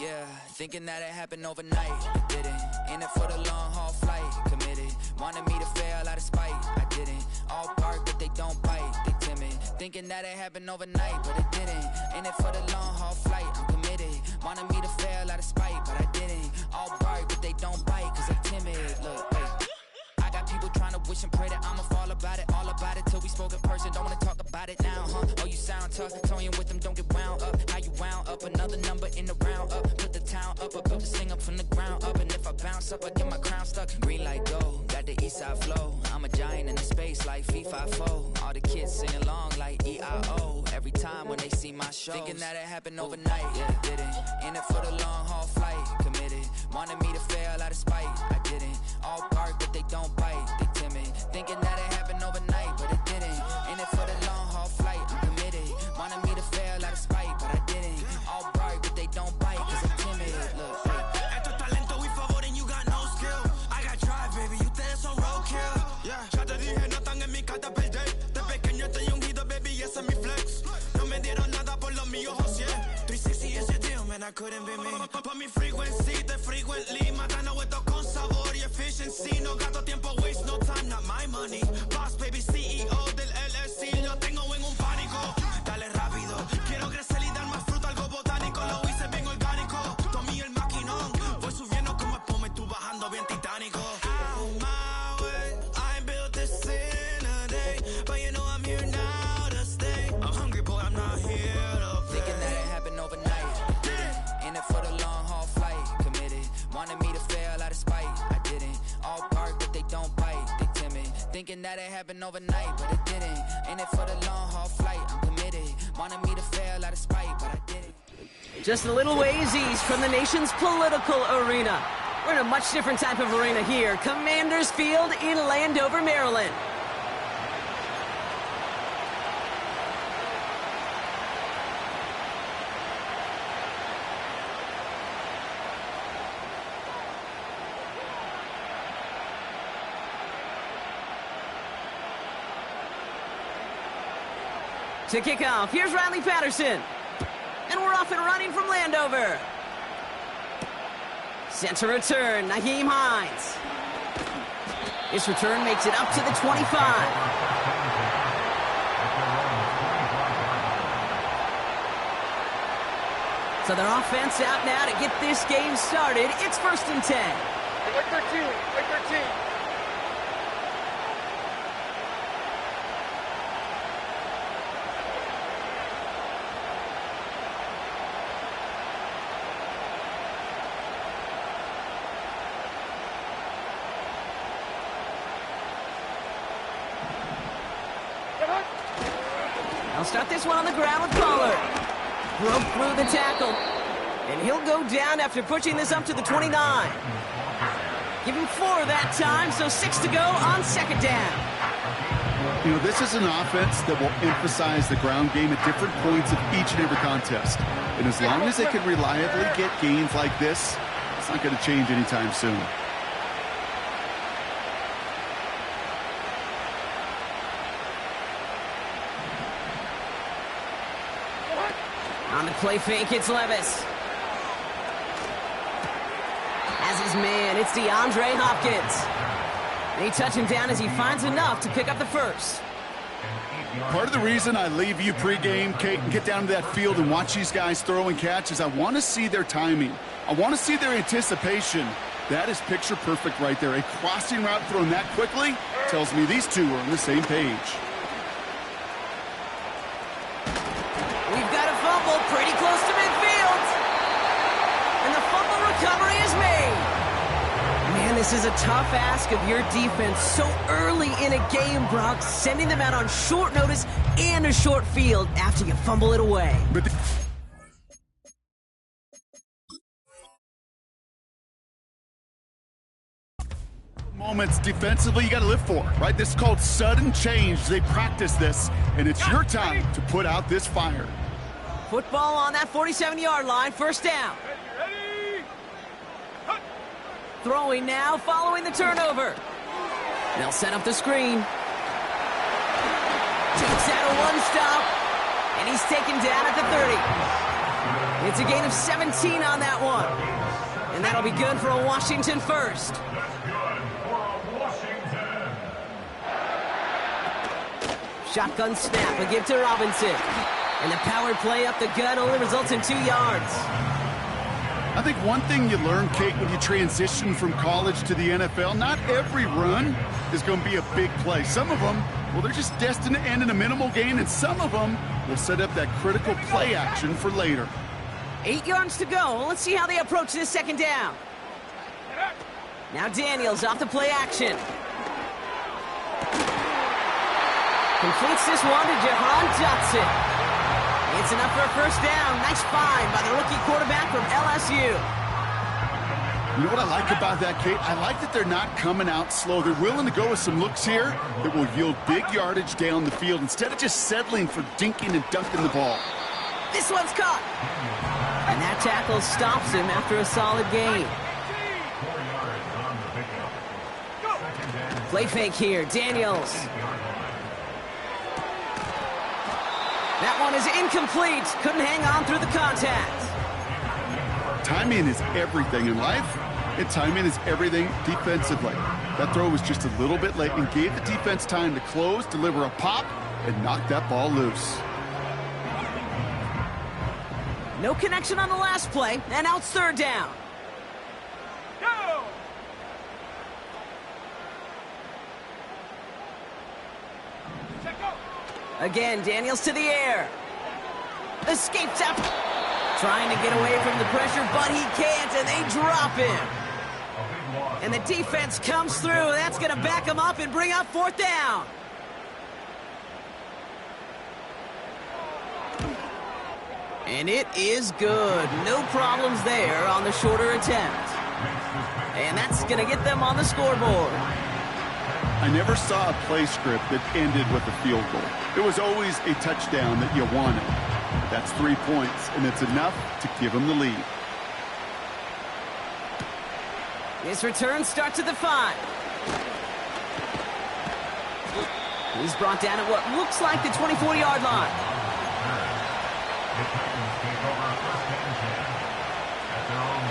Yeah, thinking that it happened overnight, it didn't. In it for the long haul flight, committed. Wanted me to fail out of spite, I didn't. All bark but they don't bite, they timid. Thinking that it happened overnight, but it didn't. In it for the long haul flight, I'm committed. Wanted me to fail out of spite, but I didn't. All bark but they don't bite, cause I'm timid. Look, hey. I got people trying to wish and pray that I'ma fall about it, all about it till we spoke in person. Don't wanna talk about it now, huh? Oh, you sound tough, toying with them, don't get wound up. How you wound up? Another number in the round up. Put the town up, I built this thing up from the ground up. And if I bounce up, I get my crown stuck. Green light go, got the east side flow. I'm a giant in the space like FIFA4. All the kids sing along like EIO. Every time when they see my show, thinking that it happened overnight, yeah, didn't. In it for the long haul flight, committed. Wanted me to fail out of spite, I didn't. All bark but they don't bite, they timid. Thinking that it happened overnight, but it didn't. In it for the long haul flight, I'm committed. Wanted me to fail out of spite, but I didn't. All bark but they don't bite, cause I'm timid. Look, Esto es talento, we favor and you got no skill. I got drive, baby, ustedes son roadkill. Yeah, ya te dije, no están en mi carta perder. De pequeño estoy ungido, baby, ese es mi flex. No me dieron nada por los míos, José. 360 is your deal, man, I couldn't be me. Pa' mi frequency, te frequently. Matando esto con sabor y efficiency. No gasto tiempo, waste no time, not my money. Boss, baby, CEO del LLC. Lo tengo en un pánico. Dale rápido, quiero crecer y dar más fruto, algo botánico. Lo hice bien orgánico. Tomé el maquinón. Voy subiendo como espuma y tú bajando bien titánico. Out my way, I ain't built this in a day. But you know I'm here now to stay. I'm hungry, boy, I'm not here to play. thinking that it happened overnight, didn't. In it for the long haul flight, committed. Wanted me to fail out of spite, I didn't. All bark but they don't bite, they timid. Thinking that it happened overnight, but it didn't. In it for the long haul flight, I'm committed. Wanted me to fail out of spite, but I didn't. Just a little ways east from the nation's political arena. We're in a much different type of arena here, Commanders Field in Landover, Maryland. To kick off, here's Riley Patterson. And we're off and running from Landover. Center return, Naheem Hines. This return makes it up to the 25. So their offense out now to get this game started. It's 1st and 10. Like 13, like 13. I'll start this one on the ground with Pollard. Broke through the tackle. And he'll go down after pushing this up to the 29. Give him 4 that time, so 6 to go on 2nd down. You know, this is an offense that will emphasize the ground game at different points of each and every contest. And as long as they can reliably get gains like this, it's not going to change anytime soon. On the play fake, it's Levis. As his man, it's DeAndre Hopkins. They touch him down as he finds enough to pick up the first. Part of the reason I leave you pregame, Kate, and get down to that field and watch these guys throw and catch is I want to see their timing. I want to see their anticipation. That is picture perfect right there. A crossing route thrown that quickly tells me these two are on the same page. We've got a fumble pretty close to midfield. And the fumble recovery is made. Man, this is a tough ask of your defense so early in a game, Brock, sending them out on short notice and a short field after you fumble it away. Moments defensively you got to live for, right? This is called sudden change. They practice this, and it's your time to put out this fire. Football on that 47-yard line, 1st down. Throwing now, following the turnover. They'll set up the screen. Takes out a 1-stop, and he's taken down at the 30. It's a gain of 17 on that one. And that'll be good for a Washington first. Shotgun snap, a give to Robinson. And the power play up the gut only results in 2 yards. I think one thing you learn, Kate, when you transition from college to the NFL, not every run is going to be a big play. Some of them, well, they're just destined to end in a minimal gain, and some of them will set up that critical play action for later. 8 yards to go. Let's see how they approach this second down. Now Daniels off the play action. Completes this one to Jahan Dotson. It's enough for a first down. Nice find by the rookie quarterback from LSU. You know what I like about that, Kate? I like that they're not coming out slow. They're willing to go with some looks here that will yield big yardage down the field instead of just settling for dinking and dunking the ball. This one's caught. And that tackle stops him after a solid gain. Play fake here. Daniels. That one is incomplete. Couldn't hang on through the contact. Timing is everything in life, and timing is everything defensively. That throw was just a little bit late and gave the defense time to close, deliver a pop, and knock that ball loose. No connection on the last play, and now it's third down. Go! Again, Daniels to the air. Escapes after. Trying to get away from the pressure, but he can't, and they drop him. And the defense comes through. That's going to back him up and bring up fourth down. And it is good. No problems there on the shorter attempt. And that's going to get them on the scoreboard. I never saw a play script that ended with a field goal. It was always a touchdown that you wanted. That's 3 points, and it's enough to give them the lead. This return starts at the 5. He's brought down at what looks like the 24-yard line.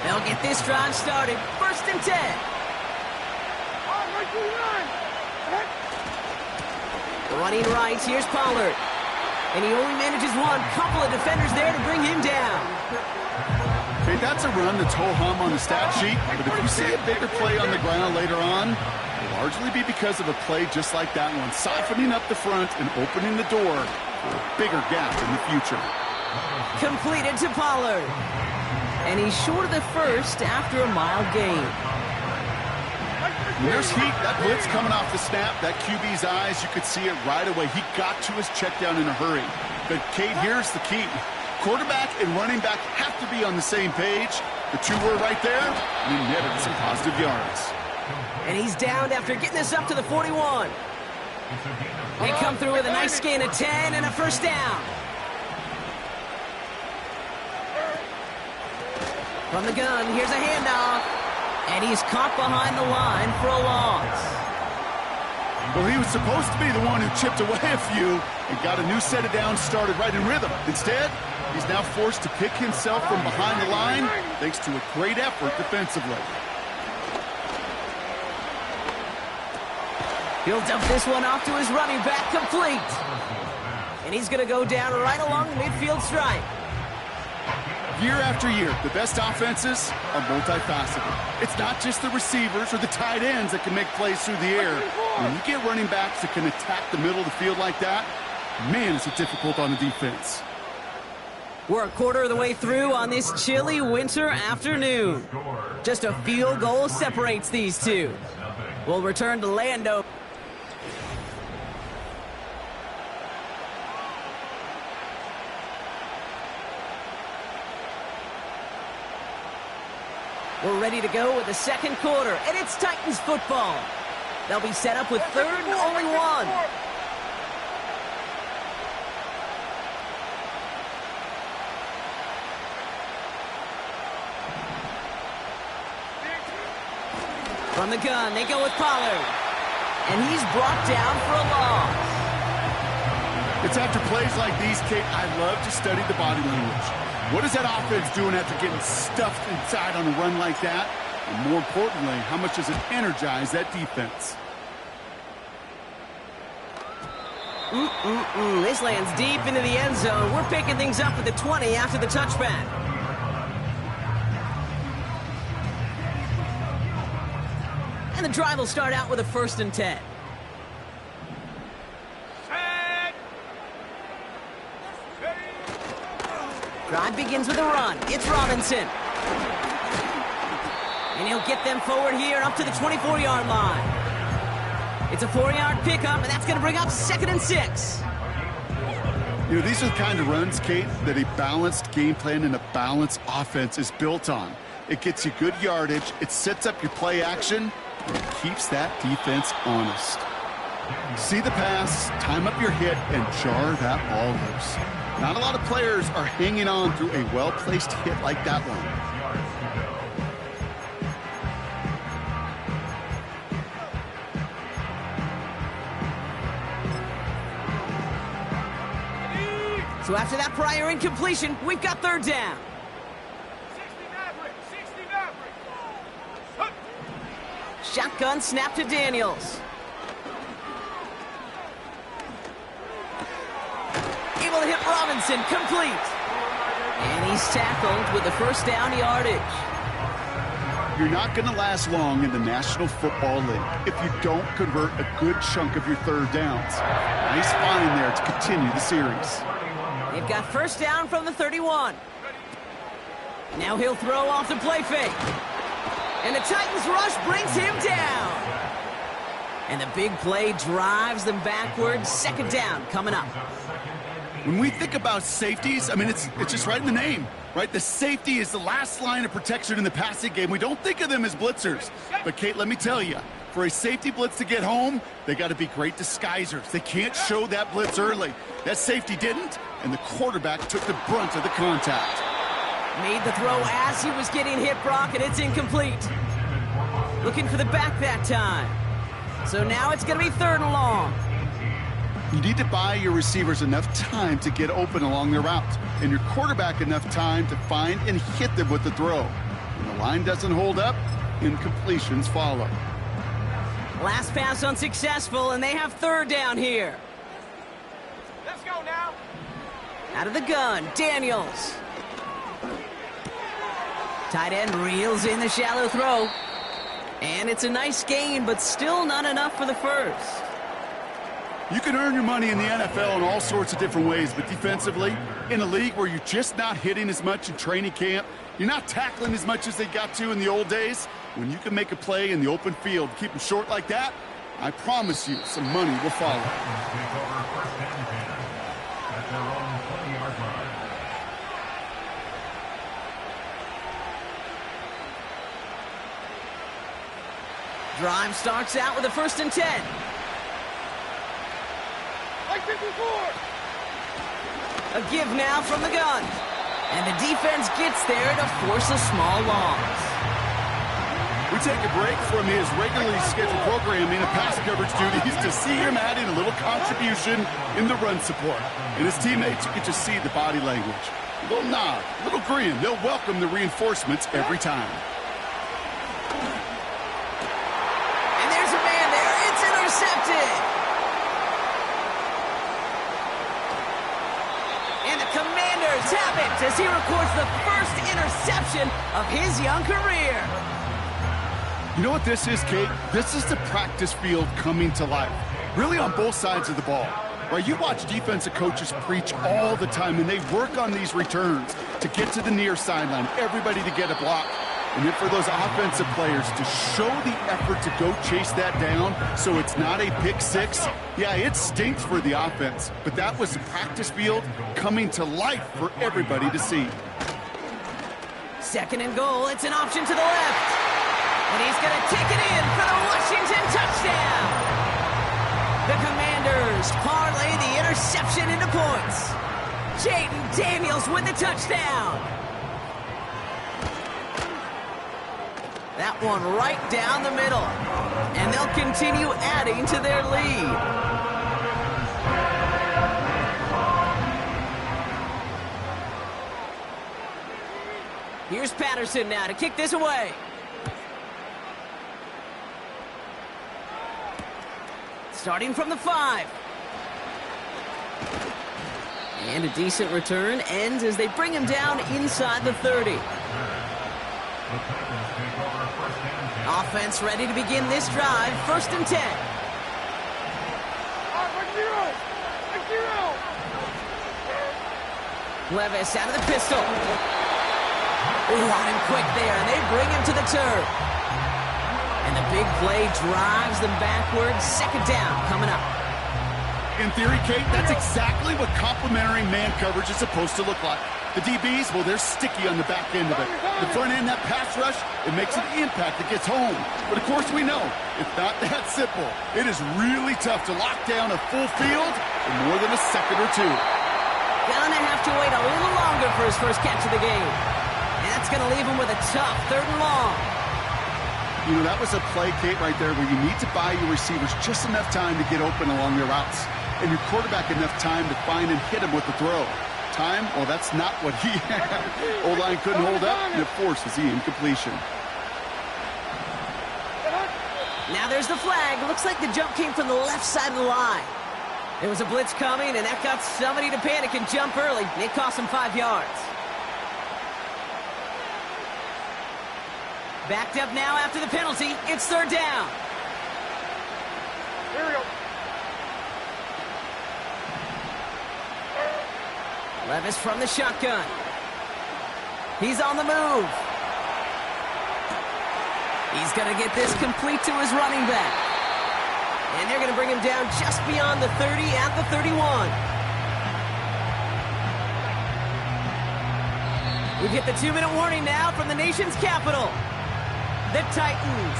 They'll get this drive started. First and 10. Running right, here's Pollard. And he only manages one. Couple of defenders there to bring him down. Okay, that's a run that's ho-hum on the stat sheet, but if you see a bigger play on the ground later on, it'll largely be because of a play just like that one, softening up the front and opening the door for a bigger gap in the future. Completed to Pollard. And he's short of the first after a mild gain. There's heat. That blitz coming off the snap. That QB's eyes, you could see it right away. He got to his check down in a hurry. But, Kate, here's the key. Quarterback and running back have to be on the same page. The two were right there. We netted some positive yards. And he's downed after getting this up to the 41. They come through with a nice gain of 10 and a first down. From the gun, here's a handoff. And he's caught behind the line for a loss. Well, he was supposed to be the one who chipped away a few and got a new set of downs started right in rhythm. Instead, he's now forced to pick himself from behind the line thanks to a great effort defensively. He'll dump this one off to his running back, complete. And he's going to go down right along the midfield stripe. Year after year, the best offenses are multifaceted. It's not just the receivers or the tight ends that can make plays through the air. When you get running backs that can attack the middle of the field like that, man, is it difficult on the defense. We're a quarter of the way through on this chilly winter afternoon. Just a field goal separates these two. We'll return to Lando. We're ready to go with the second quarter, and it's Titans football. They'll be set up with third and only one. From the gun, they go with Pollard. And he's brought down for a loss. It's after plays like these, Kate, I love to study the body language. What is that offense doing after getting stuffed inside on a run like that? And more importantly, how much does it energize that defense? This lands deep into the end zone. We're picking things up at the 20 after the touchback. And the drive will start out with a 1st and 10. Drive begins with a run. It's Robinson. And he'll get them forward here up to the 24-yard line. It's a 4-yard pickup, and that's going to bring up 2nd and 6. You know, these are the kind of runs, Kate, that a balanced game plan and a balanced offense is built on. It gets you good yardage, it sets up your play action, and it keeps that defense honest. See the pass, time up your hit, and jar that ball loose. Not a lot of players are hanging on through a well-placed hit like that one. So after that prior incompletion, we've got 3rd down. 60 Maverick. Shotgun snap to Daniels. Able to hit Robinson, complete. And he's tackled with the 1st down yardage. You're not going to last long in the National Football League if you don't convert a good chunk of your 3rd downs. Nice find there to continue the series. They've got 1st down from the 31. Now he'll throw off the play fake. And the Titans rush brings him down. And the big play drives them backwards. 2nd down coming up. When we think about safeties, I mean, it's just right in the name, right? The safety is the last line of protection in the passing game. We don't think of them as blitzers. But, Kate, let me tell you, for a safety blitz to get home, they got to be great disguisers. They can't show that blitz early. That safety didn't, and the quarterback took the brunt of the contact. Made the throw as he was getting hit, Brock, and it's incomplete. Looking for the back that time. So now it's going to be 3rd and long. You need to buy your receivers enough time to get open along their route, and your quarterback enough time to find and hit them with the throw. When the line doesn't hold up, incompletions follow. Last pass unsuccessful, and they have 3rd down here. Let's go now. Out of the gun, Daniels. Tight end reels in the shallow throw. And it's a nice gain, but still not enough for the 1st. You can earn your money in the NFL in all sorts of different ways, but defensively, in a league where you're just not hitting as much in training camp, you're not tackling as much as they got to in the old days, when you can make a play in the open field, keep them short like that, I promise you some money will follow. Drive starts out with a 1st and 10. Like 54. A give now from the gun. And the defense gets there to force a small loss. We take a break from his regularly scheduled programming and pass coverage duties to see him adding a little contribution in the run support. And his teammates, you can just see the body language. A little nod, a little grin. They'll welcome the reinforcements every time. And there's a man there. It's intercepted. And the Commanders have it as he records the 1st interception of his young career. You know what this is, Kate? This is the practice field coming to life. Really on both sides of the ball. Right? You watch defensive coaches preach all the time, and they work on these returns to get to the near sideline, everybody to get a block. And then for those offensive players to show the effort to go chase that down so it's not a pick six, yeah, it stinks for the offense. But that was the practice field coming to life for everybody to see. 2nd and goal. It's an option to the left. And he's going to take it in for the Washington touchdown. The Commanders parlay the interception into points. Jaden Daniels with the touchdown. That one right down the middle. And they'll continue adding to their lead. Here's Patterson now to kick this away. Starting from the 5. And a decent return ends as they bring him down inside the 30. Offense ready to begin this drive. 1st and 10. Levis out of the pistol. Ooh, on him quick there, and they bring him to the turf. And the big play drives them backwards. 2nd down coming up. In theory, Kate, that's exactly what complementary man coverage is supposed to look like. The DBs, well, they're sticky on the back end of it. The front end, that pass rush, it makes an impact. It gets home. But, of course, we know it's not that simple. It is really tough to lock down a full field in more than a second or two. Gonna have to wait a little longer for his first catch of the game. And that's gonna leave him with a tough 3rd and long. You know, that was a play, Kate, right there where you need to buy your receivers just enough time to get open along their routes. And your quarterback enough time to find and hit him with the throw. Time, well, that's not what he had. O-line couldn't hold up, and it forces the incompletion. Now there's the flag. Looks like the jump came from the left side of the line. There was a blitz coming, and that got somebody to panic and jump early. It cost him 5 yards. Backed up now after the penalty. It's 3rd down. Here we go. Levis from the shotgun. He's on the move. He's going to get this complete to his running back. And they're going to bring him down just beyond the 30 at the 31. We've hit the 2-minute warning now from the nation's capital. The Titans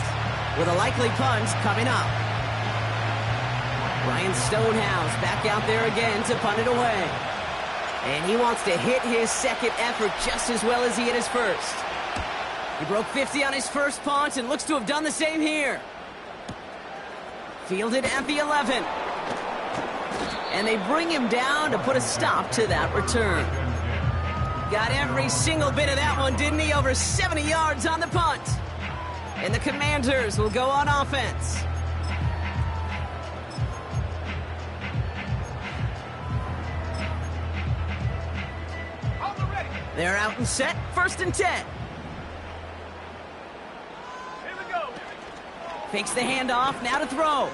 with a likely punt coming up. Ryan Stonehouse back out there again to punt it away. And he wants to hit his 2nd effort just as well as he hit his 1st. He broke 50 on his 1st punt and looks to have done the same here. Fielded at the 11. And they bring him down to put a stop to that return. Got every single bit of that one, didn't he? Over 70 yards on the punt. And the Commanders will go on offense. They're out and set. 1st and 10. Here we go. Fakes the handoff. Now to throw.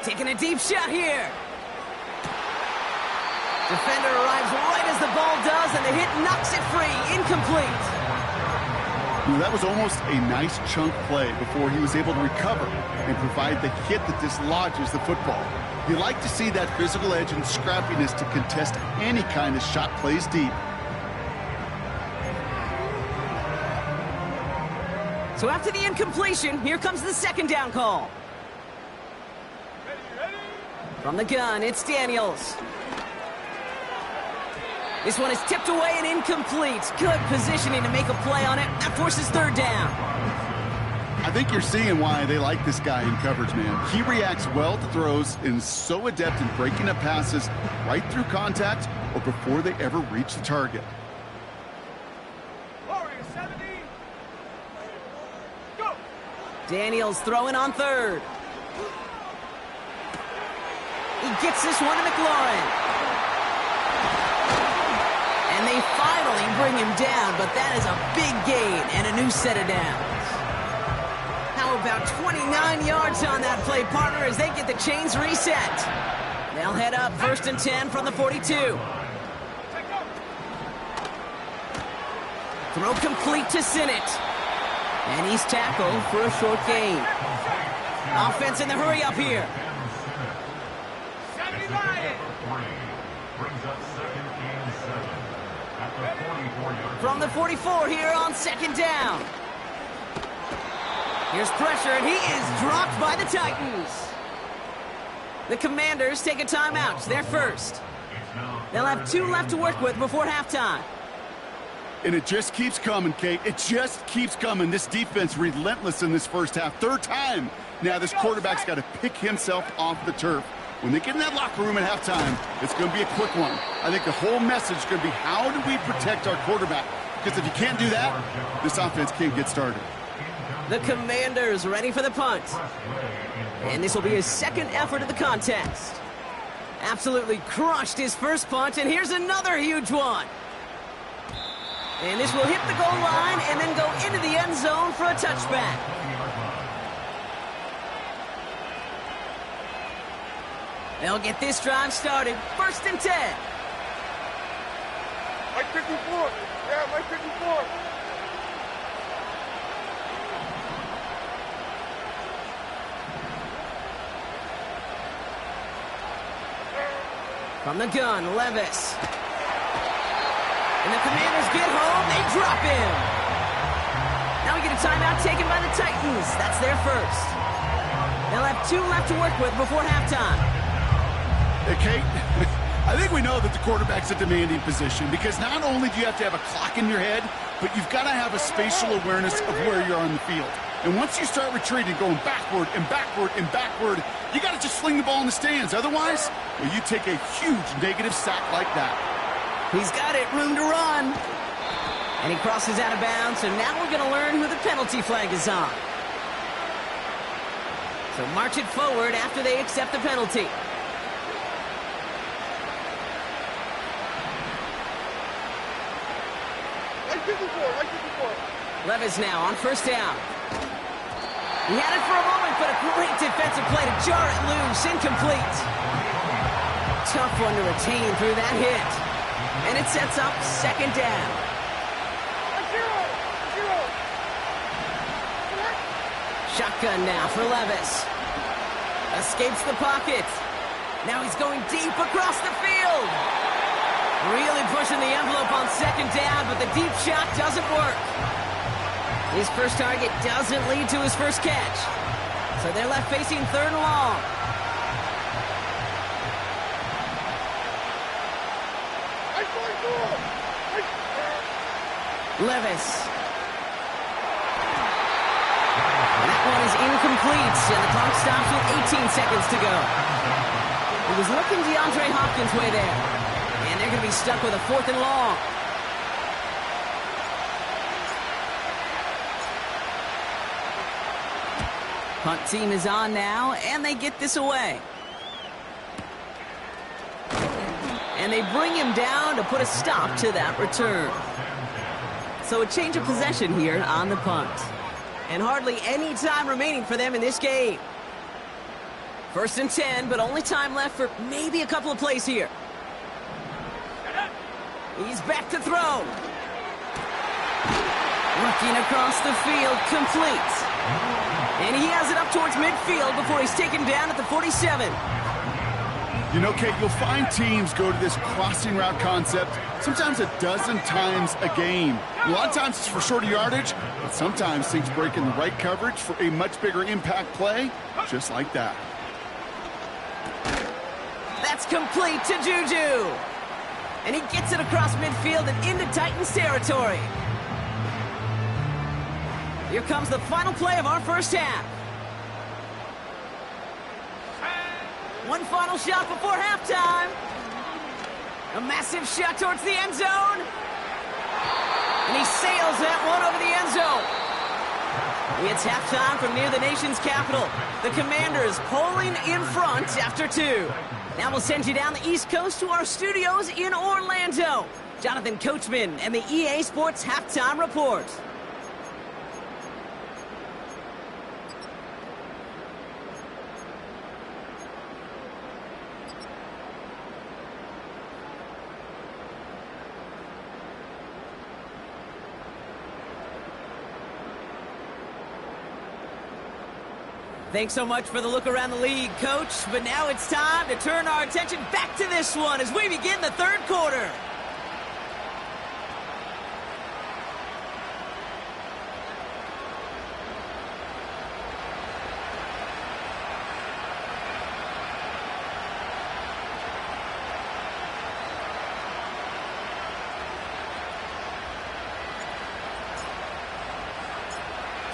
Taking a deep shot here. Defender arrives right as the ball does, and the hit knocks it free. Incomplete. That was almost a nice chunk play before he was able to recover and provide the hit that dislodges the football. You like to see that physical edge and scrappiness to contest any kind of shot plays deep. So after the incompletion, here comes the 2nd down call. Ready? From the gun, it's Daniels. This one is tipped away and incomplete. Good positioning to make a play on it. That forces 3rd down. I think you're seeing why they like this guy in coverage, man. He reacts well to throws and is so adept in breaking up passes right through contact or before they ever reach the target. Warriors 70. Go. Daniels throwing on 3rd. He gets this one to McLaurin. And they finally bring him down, but that is a big gain and a new set of downs. How about 29 yards on that play, partner, as they get the chains reset. They'll head up 1st and 10 from the 42. Throw complete to Sinnott. And he's tackled for a short gain. Offense in the hurry up here. 70 Lions. From the 44 here on 2nd down. Here's pressure, and he is dropped by the Titans. The Commanders take a timeout. They're first. They'll have 2 left to work with before halftime. And it just keeps coming, Kate. It just keeps coming. This defense relentless in this first half. 3rd time. Now this quarterback's got to pick himself off the turf. When they get in that locker room at halftime, it's going to be a quick one. I think the whole message is going to be, how do we protect our quarterback? Because if you can't do that, this offense can't get started. The Commanders ready for the punt. And this will be his second effort of the contest. Absolutely crushed his first punt, and here's another huge one. And this will hit the goal line and then go into the end zone for a touchback. They'll get this drive started. 1st and 10. Mike 54. Yeah, Mike 54. From the gun, Levis. And the Commanders get home. They drop him. Now we get a timeout taken by the Titans. That's their first. They'll have 2 left to work with before halftime. Hey, Kate, I think we know that the quarterback's a demanding position because not only do you have to have a clock in your head, but you've got to have a spatial awareness of where you're on the field. And once you start retreating, going backward and backward and backward, you got to just fling the ball in the stands. Otherwise, well, you take a huge negative sack like that. He's got it, room to run. And he crosses out of bounds, and now we're going to learn who the penalty flag is on. So march it forward after they accept the penalty. Mike 54. Mike 54. Levis now on 1st down. He had it for a moment, but a great defensive play to jar it loose. Incomplete. Tough one to retain through that hit. And it sets up 2nd down. Zero. Shotgun now for Levis. Escapes the pocket. Now he's going deep across the field. Really pushing the envelope on 2nd down, but the deep shot doesn't work. His first target doesn't lead to his first catch. So they're left facing 3rd and long. Levis. That one is incomplete, and the clock stops with 18 seconds to go. It was looking DeAndre Hopkins' way there. And they're going to be stuck with a 4th and long. Punt team is on now, and they get this away. And they bring him down to put a stop to that return. So a change of possession here on the punt. And hardly any time remaining for them in this game. 1st and 10, but only time left for maybe a couple of plays here. He's back to throw. Looking across the field, complete. And he has it up towards midfield before he's taken down at the 47. You know, Kate, you'll find teams go to this crossing route concept sometimes a dozen times a game. A lot of times it's for shorter yardage, but sometimes things break in the right coverage for a much bigger impact play, just like that. That's complete to Juju. And he gets it across midfield and into Titans territory. Here comes the final play of our first half. One final shot before halftime. A massive shot towards the end zone. And he sails that one over the end zone. It's halftime from near the nation's capital. The Commanders pulling in front after 2. Now we'll send you down the East Coast to our studios in Orlando. Jonathan Coachman and the EA Sports Halftime Report. Thanks so much for the look around the league, Coach. But now it's time to turn our attention back to this one as we begin the 3rd quarter.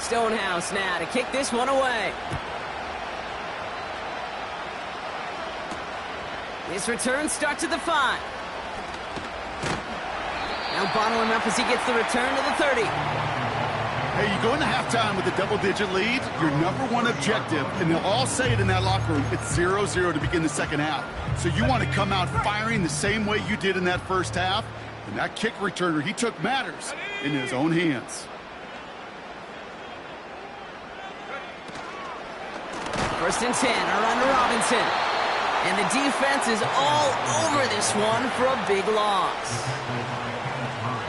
Stonehouse now to kick this one away. This return starts at the 5. Now bottle him up as he gets the return to the 30. Hey, you go into halftime with a double-digit lead, your number one objective, and they'll all say it in that locker room, it's 0-0 to begin the second half. So you want to come out firing the same way you did in that first half, and that kick returner, he took matters in his own hands. First and 10, around to Robinson. And the defense is all over this one for a big loss.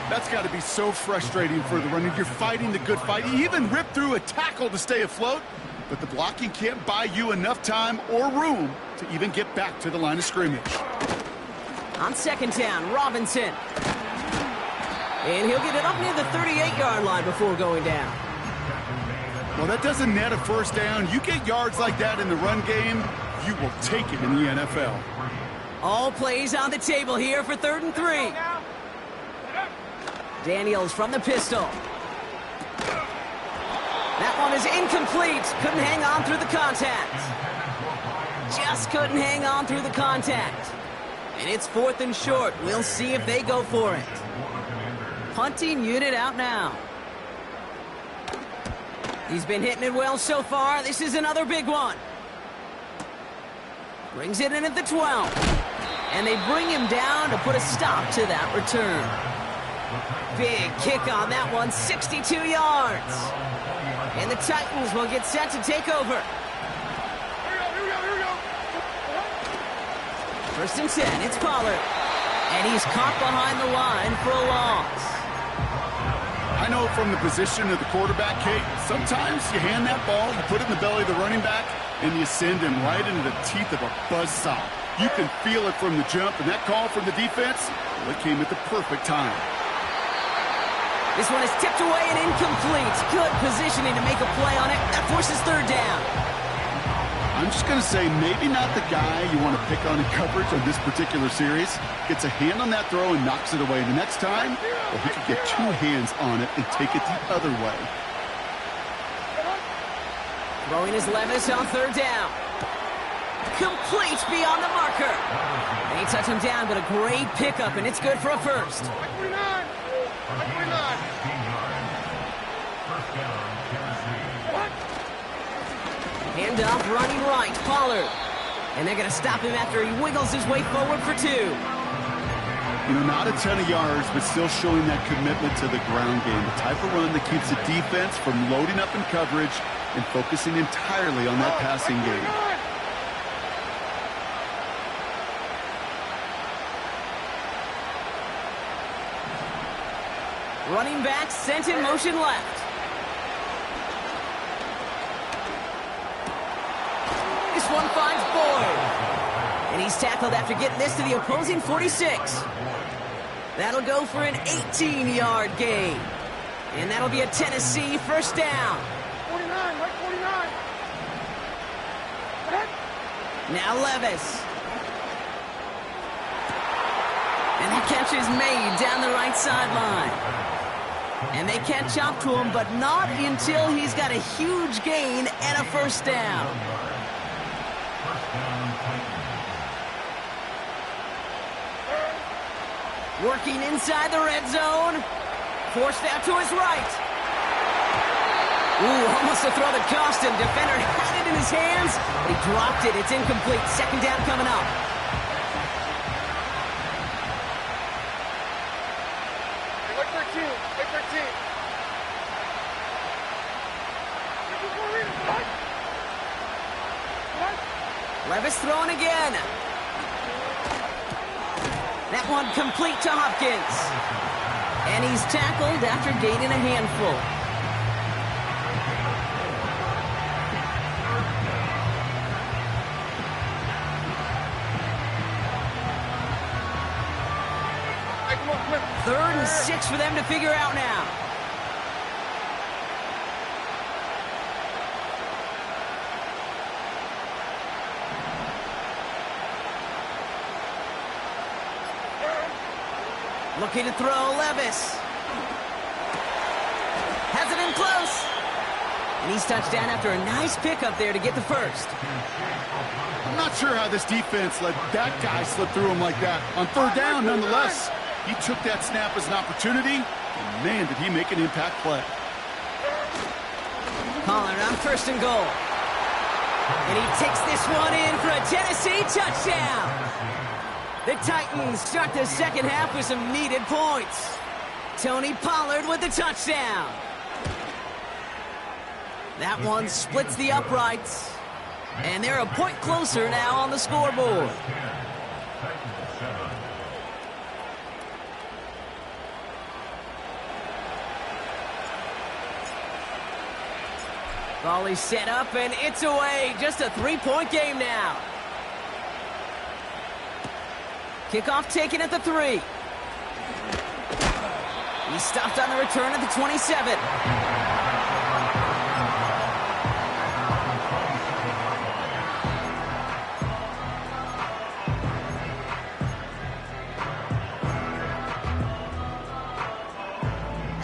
That's got to be so frustrating for the runner. You're fighting the good fight. You even ripped through a tackle to stay afloat, but the blocking can't buy you enough time or room to even get back to the line of scrimmage. On second down, Robinson. And he'll get it up near the 38-yard line before going down. Well, that doesn't net a first down. You get yards like that in the run game, you will take it in the NFL. All plays on the table here for 3rd and 3. Daniels from the pistol. That one is incomplete. Couldn't hang on through the contact. Just couldn't hang on through the contact. And it's 4th and short. We'll see if they go for it. Punting unit out now. He's been hitting it well so far. This is another big one. Brings it in at the 12. And they bring him down to put a stop to that return. Big kick on that one, 62 yards. And the Titans will get set to take over. Here we go. First and 10, it's Pollard. And he's caught behind the line for a loss. I know from the position of the quarterback, Kate, sometimes you hand that ball, you put it in the belly of the running back, and you send him right into the teeth of a buzzsaw. You can feel it from the jump, and that call from the defense, well, it came at the perfect time. This one is tipped away and incomplete. Good positioning to make a play on it. That forces 3rd down. I'm just going to say maybe not the guy you want to pick on in coverage on this particular series. Gets a hand on that throw and knocks it away. The next time, well, he could get 2 hands on it and take it the other way. Throwing his Levis on 3rd down. Complete beyond the marker. They touch him down, but a great pickup, and it's good for a first. Handoff running right, Pollard. And they're going to stop him after he wiggles his way forward for 2. You know, not a ton of yards, but still showing that commitment to the ground game. The type of run that keeps the defense from loading up in coverage and focusing entirely on that passing game. Running back sent in motion left. This one finds Boyd. And he's tackled after getting this to the opposing 46. That'll go for an 18-yard gain. And that'll be a Tennessee first down. 49, right 49. Now Levis. And the catch is made down the right sideline. And they catch up to him, but not until he's got a huge gain and a first down. Working inside the red zone. Forced out to his right. Ooh, almost a throw that cost him. Defender had it in his hands, but he dropped it. It's incomplete. Second down coming up. Levis throwing again. That one complete to Hopkins. And he's tackled after gaining a handful. Hey, come on. 3rd and 6 for them to figure out now. Looking to throw, Levis. Has it in close. And he's touched down after a nice pickup there to get the first. I'm not sure how this defense let that guy slip through him like that. On third down, nonetheless, he took that snap as an opportunity, and man, did he make an impact play. Pollard on first and goal. And he takes this one in for a Tennessee touchdown. The Titans start the second half with some needed points. Tony Pollard with the touchdown. That one splits the uprights. And they're a point closer now on the scoreboard. Volley set up, and it's away. Just a three-point game now. Kickoff taken at the 3. He stopped on the return at the 27.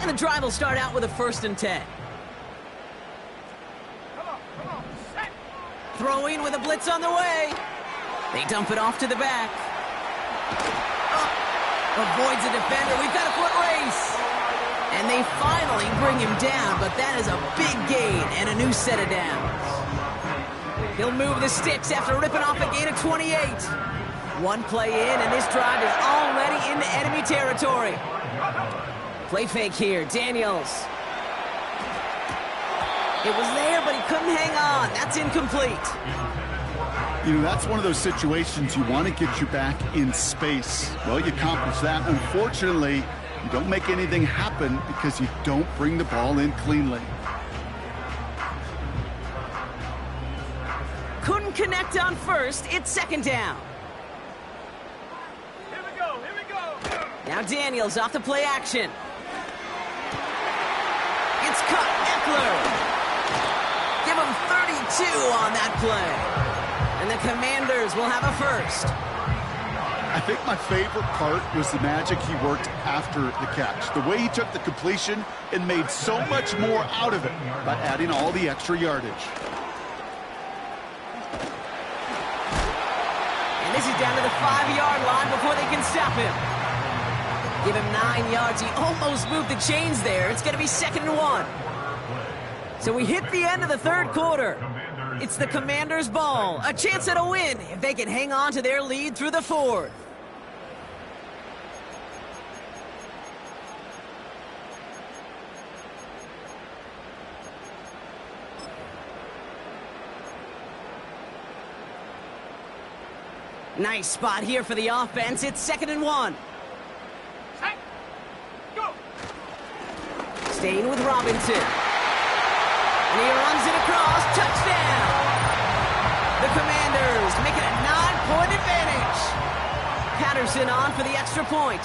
And the drive will start out with a 1st and 10. Throwing with a blitz on the way. They dump it off to the back. Avoids a defender. We've got a foot race. And they finally bring him down, but that is a big gain and a new set of downs. He'll move the sticks after ripping off a gain of 28. One play in, and this drive is already into enemy territory. Play fake here, Daniels. It was there, but he couldn't hang on. That's incomplete. You know, that's one of those situations you want to get you back in space. Well, you accomplish that. Unfortunately, you don't make anything happen because you don't bring the ball in cleanly. Couldn't connect on first. It's 2nd down. Here we go, here we go. Now Daniels off the play action. It's cut. Eckler. Give him 32 on that play. And the Commanders will have a first. I think my favorite part was the magic he worked after the catch. The way he took the completion and made so much more out of it by adding all the extra yardage. And this is down to the 5-yard line before they can stop him. Give him 9 yards. He almost moved the chains there. It's going to be 2nd and 1. So we hit the end of the 3rd quarter. It's the Commanders' ball. A chance at a win if they can hang on to their lead through the 4th. Nice spot here for the offense. It's 2nd and 1. Set. Go. Staying with Robinson. And he runs it across. Touchdown! The Commanders make it a 9-point advantage. Patterson on for the extra point.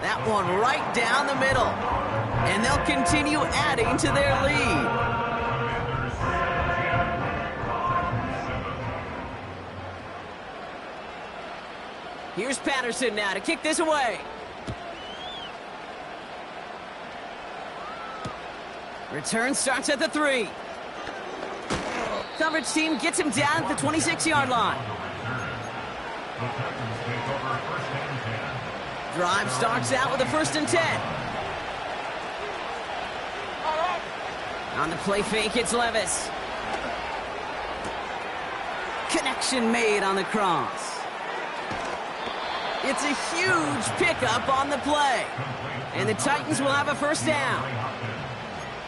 That one right down the middle. And they'll continue adding to their lead. Here's Patterson now to kick this away. Return starts at the 3. Coverage team gets him down at the 26-yard line. Drive starts out with a 1st and 10. On the play fake, it's Levis. Connection made on the cross. It's a huge pickup on the play. And the Titans will have a 1st down.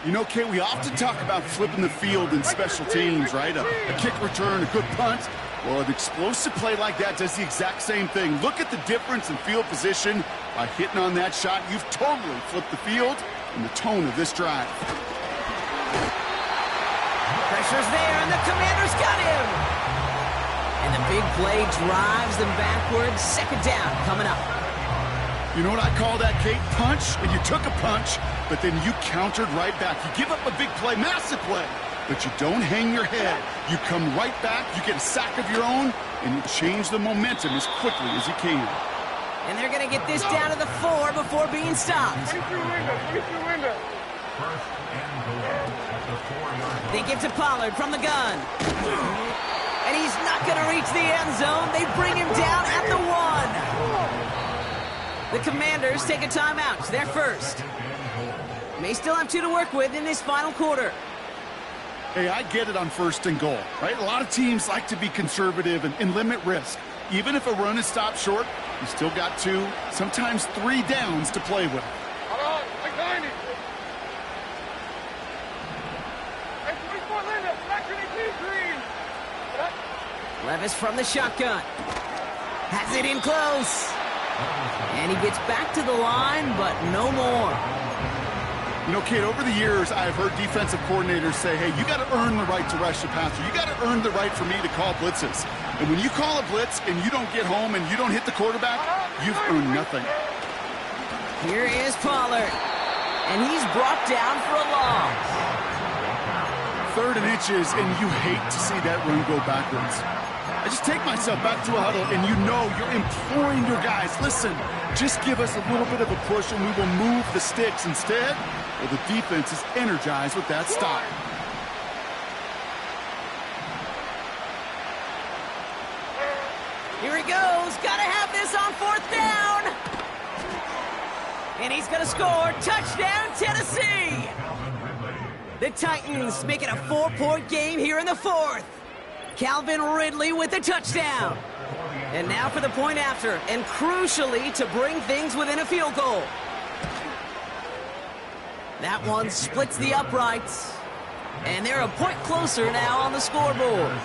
You know, Kate, we often talk about flipping the field in special teams, right? A kick return, a good punt. Well, an explosive play like that does the exact same thing. Look at the difference in field position. By hitting on that shot, you've totally flipped the field and the tone of this drive. Pressure's there, and the Commanders got him. And the big play drives them backwards. 2nd down coming up. You know what I call that, Kate? Punch, and you took a punch, but then you countered right back. You give up a big play, massive play, but you don't hang your head. You come right back, you get a sack of your own, and you change the momentum as quickly as you can. And they're going to get this down to the 4 before being stopped. 22 window. They get to Pollard from the gun. And he's not going to reach the end zone. They bring him down at the 1. The Commanders take a timeout. They're first. May still have 2 to work with in this final quarter. Hey, I get it on 1st and goal, right? A lot of teams like to be conservative and limit risk. Even if a run is stopped short, you still got 2, sometimes 3 downs to play with. Hold on, like 90. Hey, 24 Linda, back to the green. Levis from the shotgun. Has it in close. And he gets back to the line, but no more. You know, Kate, over the years, I've heard defensive coordinators say, hey, you got to earn the right to rush the passer. You got to earn the right for me to call blitzes. And when you call a blitz and you don't get home and you don't hit the quarterback, you've earned nothing. Here is Pollard. And he's brought down for a loss. 3rd and inches, and you hate to see that run go backwards. I just take myself back to a huddle, and you know you're imploring your guys, listen, just give us a little bit of a push and we will move the sticks. Instead, well, the defense is energized with that stop. Here he goes. Gotta have this on 4th down. And he's gonna score. Touchdown, Tennessee. The Titans make it a 4-point game here in the 4th. Calvin Ridley with the touchdown. And now for the point after, and crucially to bring things within a field goal. That one splits the uprights. And they're a point closer now on the scoreboard.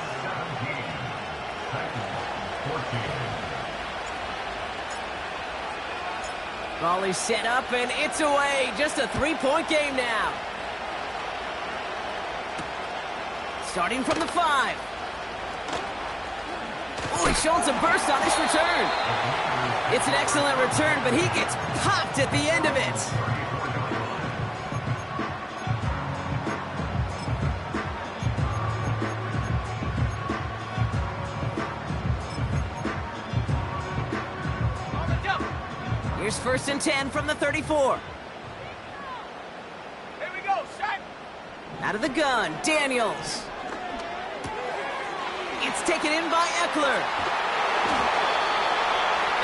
Volley set up, and it's away. Just a 3-point game now. Starting from the 5. Oh, he's showing some burst on this return. It's an excellent return, but he gets popped at the end of it. Here's 1st and 10 from the 34. Here we go, shot. Out of the gun, Daniels. It's taken in by Eckler.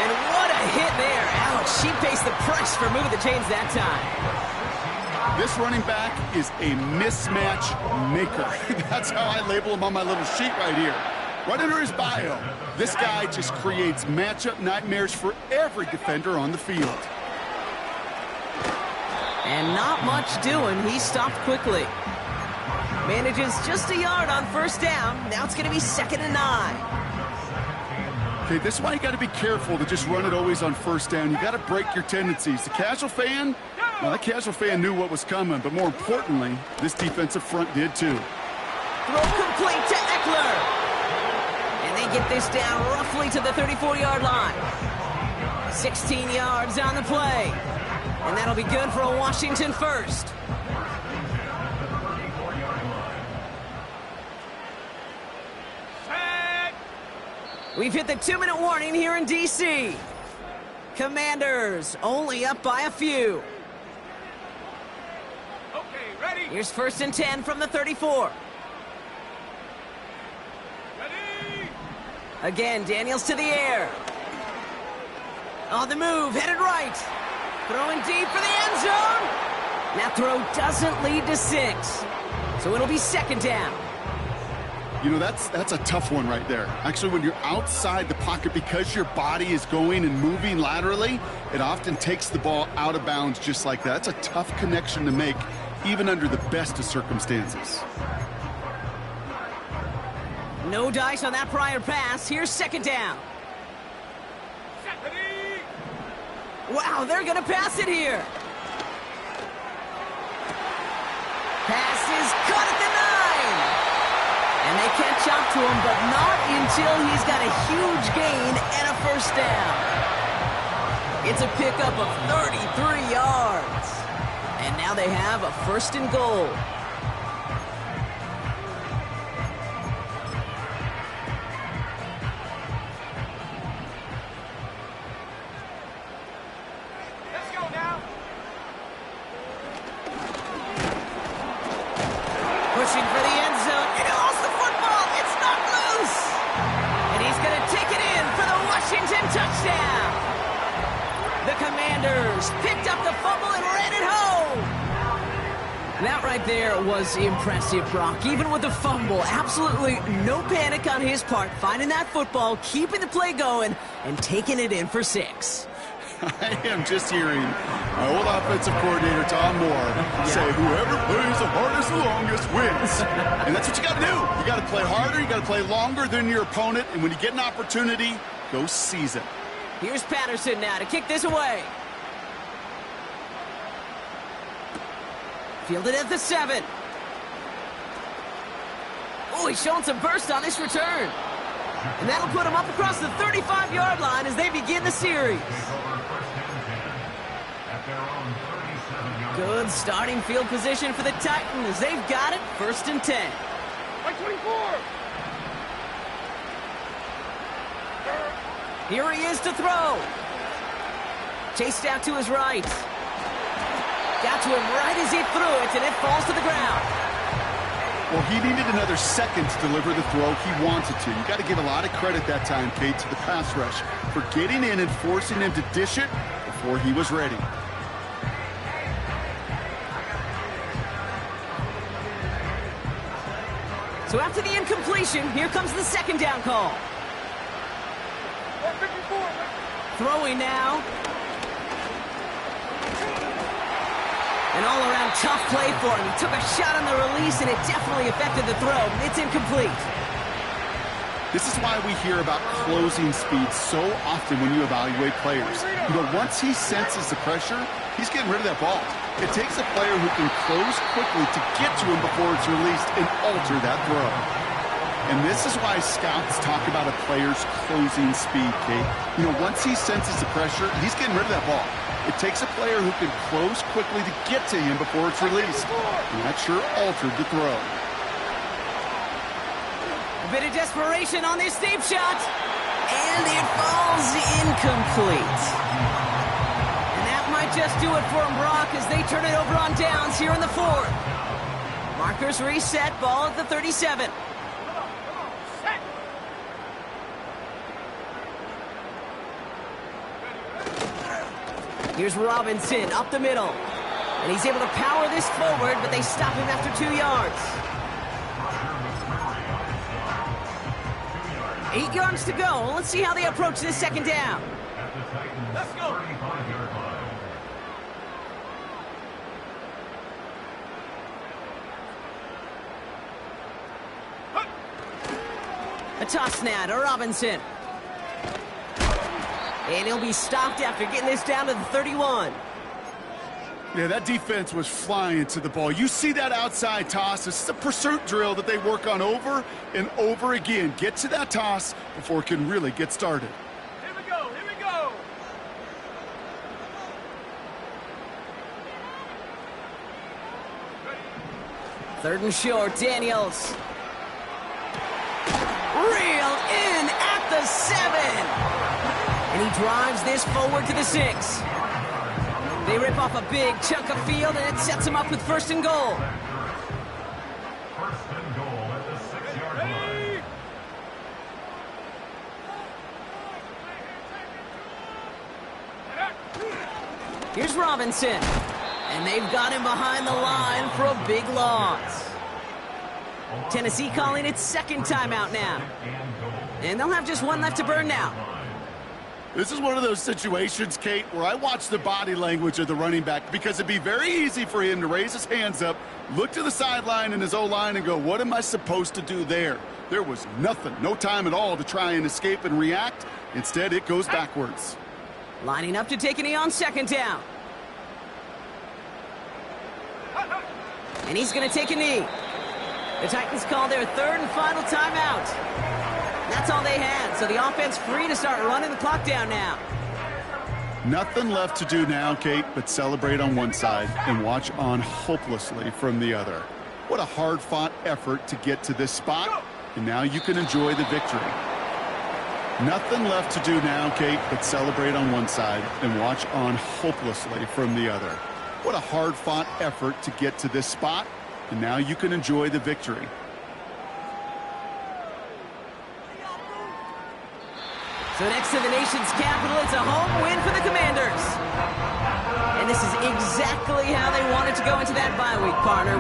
And what a hit there. Ouch, she faced the price for moving the chains that time. This running back is a mismatch maker. That's how I label him on my little sheet right here. Right under his bio, this guy just creates matchup nightmares for every defender on the field. And not much doing. He stopped quickly. Manages just a yard on 1st down. Now it's going to be 2nd and 9. Okay, this is why you got to be careful to just run it always on 1st down. You got to break your tendencies. The casual fan, well, that casual fan knew what was coming, but more importantly, this defensive front did too. Throw complete to Eckler. And they get this down roughly to the 34-yard line. 16 yards on the play. And that'll be good for a Washington first. We've hit the 2-minute warning here in D.C. Commanders only up by a few. Okay, ready. Here's 1st and 10 from the 34. Ready. Again, Daniels to the air. On the move, headed right. Throwing deep for the end zone. That throw doesn't lead to 6. So it'll be 2nd down. You know, that's a tough one right there. Actually, when you're outside the pocket, because your body is going and moving laterally, it often takes the ball out of bounds just like that. That's a tough connection to make, even under the best of circumstances. No dice on that prior pass. Here's 2nd down. Ready. Wow, they're going to pass it here. Pass is caught at the 9. And they catch up to him, but not until he's got a huge gain and a 1st down. It's a pickup of 33 yards. And now they have a 1st and goal. That right there was impressive, Brock. Even with the fumble, absolutely no panic on his part. Finding that football, keeping the play going, and taking it in for 6. I am just hearing my old offensive coordinator, Tom Moore, say, whoever plays the hardest and longest wins. And that's what you got to do. You got to play harder. You got to play longer than your opponent. And when you get an opportunity, go seize it. Here's Patterson now to kick this away. Fielded at the 7. Oh, he's showing some burst on this return. And that'll put him up across the 35-yard line as they begin the series. Good starting field position for the Titans. They've got it, 1st and 10. By 24. Here he is to throw. Chased out to his right. Got to him right as he threw it, and it falls to the ground. Well, he needed another second to deliver the throw he wanted to. You got to give a lot of credit that time, Kate, to the pass rush for getting in and forcing him to dish it before he was ready. So after the incompletion, here comes the 2nd down call. 54. Throwing now. An all-around tough play for him. He took a shot on the release, and it definitely affected the throw. It's incomplete. This is why we hear about closing speed so often when you evaluate players. You know, once he senses the pressure, he's getting rid of that ball. It takes a player who can close quickly to get to him before it's released and alter that throw. And this is why scouts talk about a player's closing speed, Kate. You know, once he senses the pressure, he's getting rid of that ball. It takes a player who can close quickly to get to him before it's released. And that sure altered the throw. A bit of desperation on this deep shot. And it falls incomplete. And that might just do it for him, Brock, as they turn it over on downs here in the 4th. Markers reset, ball at the 37. Here's Robinson up the middle. And he's able to power this forward, but they stop him after 2 yards. 8 yards to go. Let's see how they approach this 2nd down. Let's go. A toss now to Robinson. And he'll be stopped after getting this down to the 31. Yeah, that defense was flying to the ball. You see that outside toss. This is a pursuit drill that they work on over and over again. Get to that toss before it can really get started. Here we go. Here we go. Third and short, Daniels. Reeled in at the 7. And he drives this forward to the 6. They rip off a big chunk of field, and it sets him up with 1st and goal. 1st and goal at the 6-yard line. Here's Robinson. And they've got him behind the line for a big loss. Tennessee calling its 2nd timeout now. And they'll have just 1 left to burn now. This is one of those situations, Kate, where I watch the body language of the running back because it'd be very easy for him to raise his hands up, look to the sideline in his O-line and go, what am I supposed to do there? There was nothing, no time at all to try and escape and react. Instead, it goes backwards. Lining up to take a knee on 2nd down. And he's going to take a knee. The Titans call their 3rd and final timeout. That's all they had, so the offense free to start running the clock down now. Nothing left to do now, Kate, but celebrate on one side and watch on hopelessly from the other. What a hard-fought effort to get to this spot, and now you can enjoy the victory. Nothing left to do now, Kate, but celebrate on one side and watch on hopelessly from the other. What a hard-fought effort to get to this spot, and now you can enjoy the victory. So next to the nation's capital, it's a home win for the Commanders. And this is exactly exactly how they wanted to go into that bye week, partner.